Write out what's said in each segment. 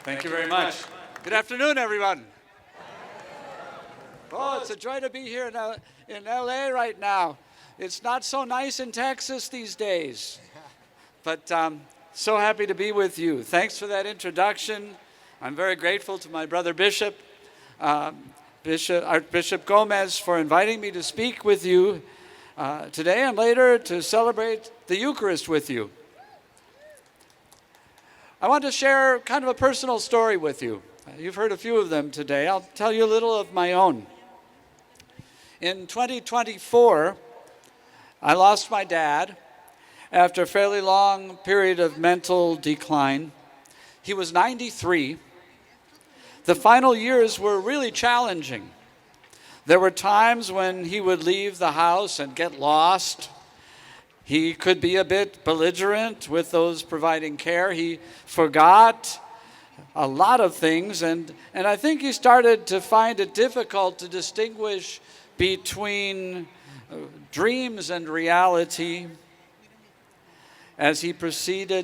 Thank you very much. Good afternoon, everyone. Oh, it's a joy to be here in LA right now. It's not so nice in Texas these days, but so happy to be with you. Thanks for that introduction. I'm very grateful to my brother Bishop, Archbishop Gomez, for inviting me to speak with you today and later to celebrate the Eucharist with you. I want to share kind of a personal story with you. You've heard a few of them today. I'll tell you a little of my own. In 2024, I lost my dad after a fairly long period of mental decline. He was 93. The final years were really challenging. There were times when he would leave the house and get lost. He could be a bit belligerent with those providing care. He forgot a lot of things, and I think he started to find it difficult to distinguish between dreams and reality as he processed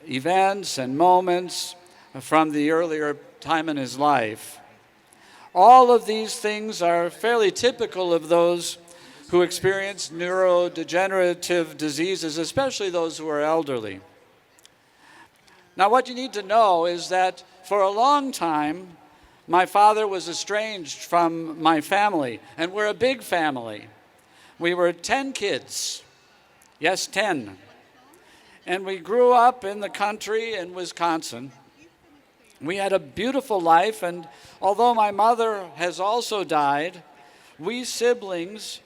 events and moments from the earlier time in his life. All of these things are fairly typical of those who experience neurodegenerative diseases, especially those who are elderly. Now, what you need to know is that for a long time, my father was estranged from my family, and we're a big family. We were 10 kids. Yes, 10. And we grew up in the country in Wisconsin. We had a beautiful life, and although my mother has also died, we siblings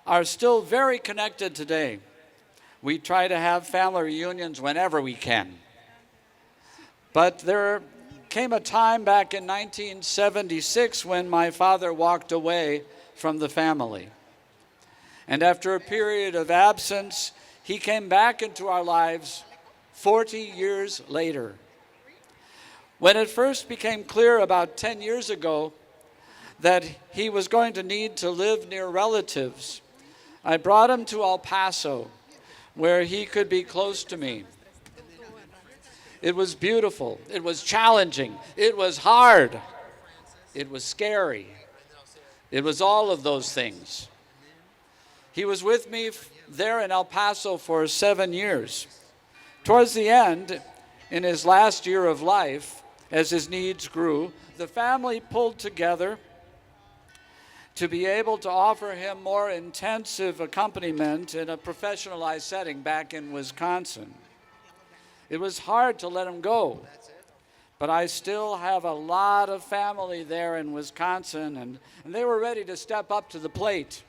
are still very connected today. We try to have family reunions whenever we can. But there came a time back in 1976 when my father walked away from the family. And after a period of absence, he came back into our lives 40 years later. When it first became clear about 10 years ago that he was going to need to live near relatives, I brought him to El Paso, where he could be close to me. It was beautiful. It was challenging. It was hard. It was scary. It was all of those things. He was with me there in El Paso for 7 years. Towards the end, in his last year of life, as his needs grew, the family pulled together to be able to offer him more intensive accompaniment in a professionalized setting back in Wisconsin. It was hard to let him go, but I still have a lot of family there in Wisconsin, and they were ready to step up to the plate.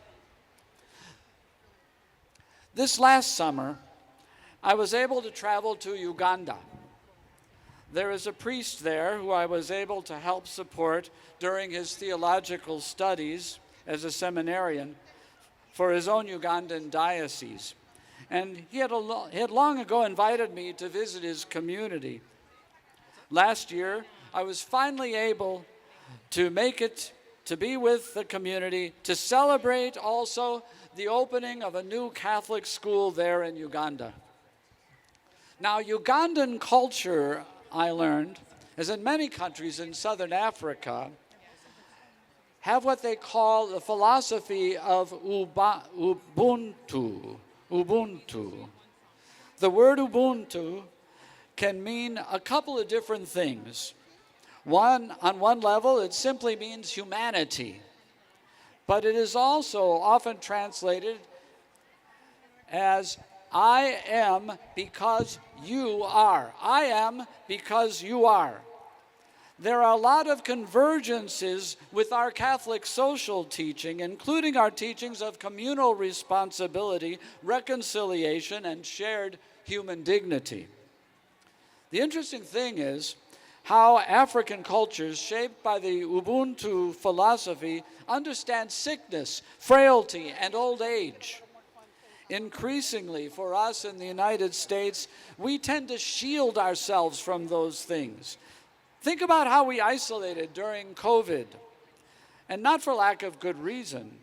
This last summer, I was able to travel to Uganda. There is a priest there who I was able to help support during his theological studies as a seminarian for his own Ugandan diocese. And he had long ago invited me to visit his community. Last year, I was finally able to make it to be with the community, to celebrate also the opening of a new Catholic school there in Uganda. Now, Ugandan culture, I learned, as in many countries in southern Africa, have what they call the philosophy of Ubuntu. The word Ubuntu can mean a couple of different things. On one level, it simply means humanity, but it is also often translated as I am because you are. I am because you are. There are a lot of convergences with our Catholic social teaching, including our teachings of communal responsibility, reconciliation, and shared human dignity. The interesting thing is how African cultures shaped by the Ubuntu philosophy understand sickness, frailty, and old age. Increasingly, for us in the United States, we tend to shield ourselves from those things. Think about how we isolated during COVID, and not for lack of good reason,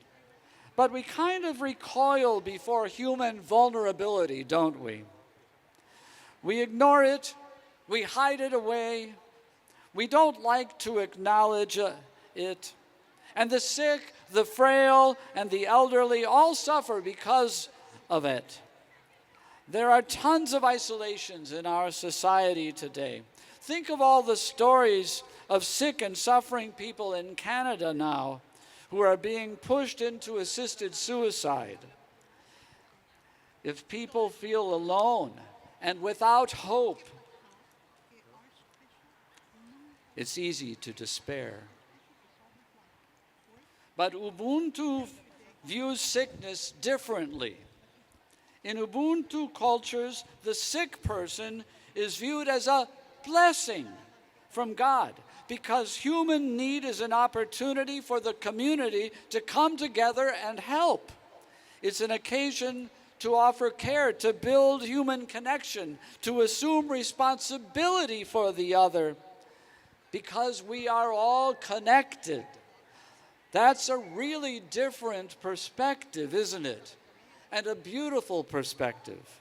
but we kind of recoil before human vulnerability, don't we? We ignore it. We hide it away. We don't like to acknowledge it. And the sick, the frail, and the elderly all suffer because of it. There are tons of isolations in our society today. Think of all the stories of sick and suffering people in Canada now who are being pushed into assisted suicide. If people feel alone and without hope, it's easy to despair. But Ubuntu views sickness differently. In Ubuntu cultures, the sick person is viewed as a blessing from God because human need is an opportunity for the community to come together and help. It's an occasion to offer care, to build human connection, to assume responsibility for the other because we are all connected. That's a really different perspective, isn't it? And a beautiful perspective.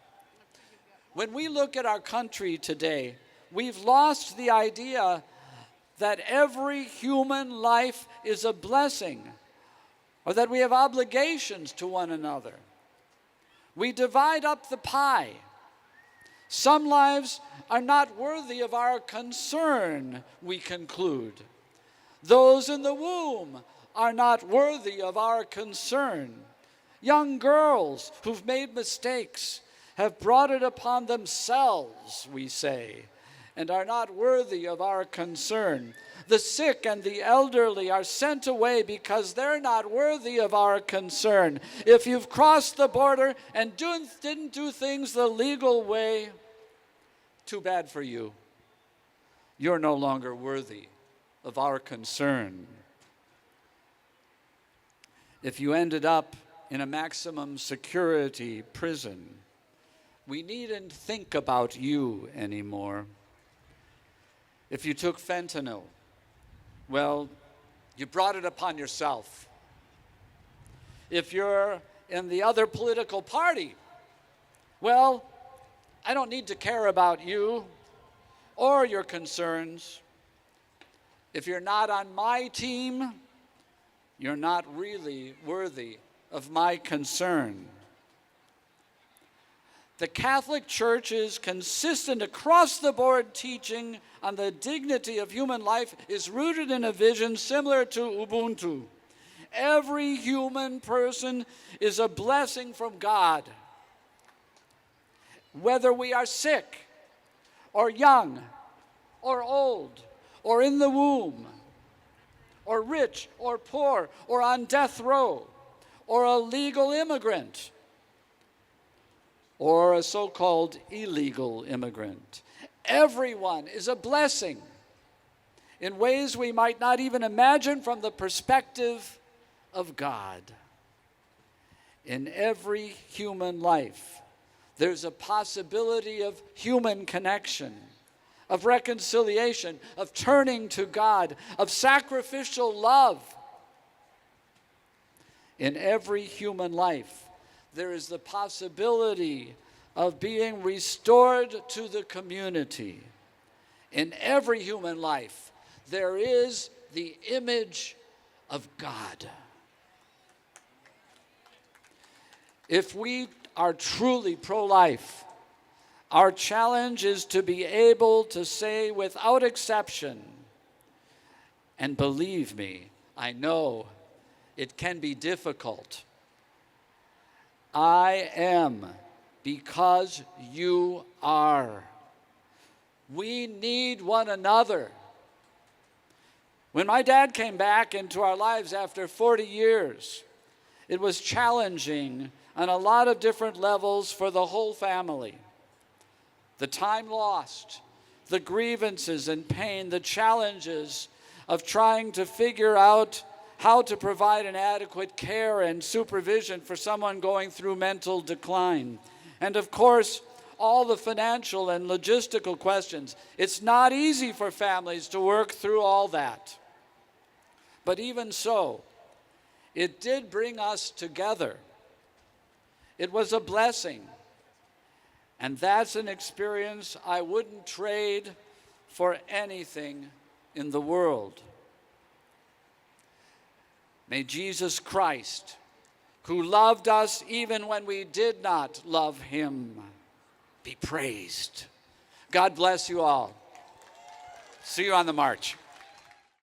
When we look at our country today, we've lost the idea that every human life is a blessing, or that we have obligations to one another. We divide up the pie. Some lives are not worthy of our concern, we conclude. Those in the womb are not worthy of our concern. Young girls who've made mistakes have brought it upon themselves, we say, and are not worthy of our concern. The sick and the elderly are sent away because they're not worthy of our concern. If you've crossed the border and didn't do things the legal way, too bad for you. You're no longer worthy of our concern. If you ended up in a maximum security prison, we needn't think about you anymore. If you took fentanyl, well, you brought it upon yourself. If you're in the other political party, well, I don't need to care about you or your concerns. If you're not on my team, you're not really worthy of my concern. The Catholic Church's consistent across-the-board teaching on the dignity of human life is rooted in a vision similar to Ubuntu. Every human person is a blessing from God. Whether we are sick, or young, or old, or in the womb, or rich, or poor, or on death row, or a legal immigrant, or a so-called illegal immigrant. Everyone is a blessing in ways we might not even imagine from the perspective of God. In every human life, there's a possibility of human connection, of reconciliation, of turning to God, of sacrificial love. In every human life, there is the possibility of being restored to the community. In every human life, there is the image of God. If we are truly pro-life, our challenge is to be able to say without exception, and believe me, I know it can be difficult, I am because you are. We need one another. When my dad came back into our lives after 40 years, it was challenging on a lot of different levels for the whole family. The time lost, the grievances and pain, the challenges of trying to figure out how to provide an adequate care and supervision for someone going through mental decline. And of course, all the financial and logistical questions. It's not easy for families to work through all that. But even so, it did bring us together. It was a blessing. And that's an experience I wouldn't trade for anything in the world. May Jesus Christ, who loved us even when we did not love him, be praised. God bless you all. See you on the march.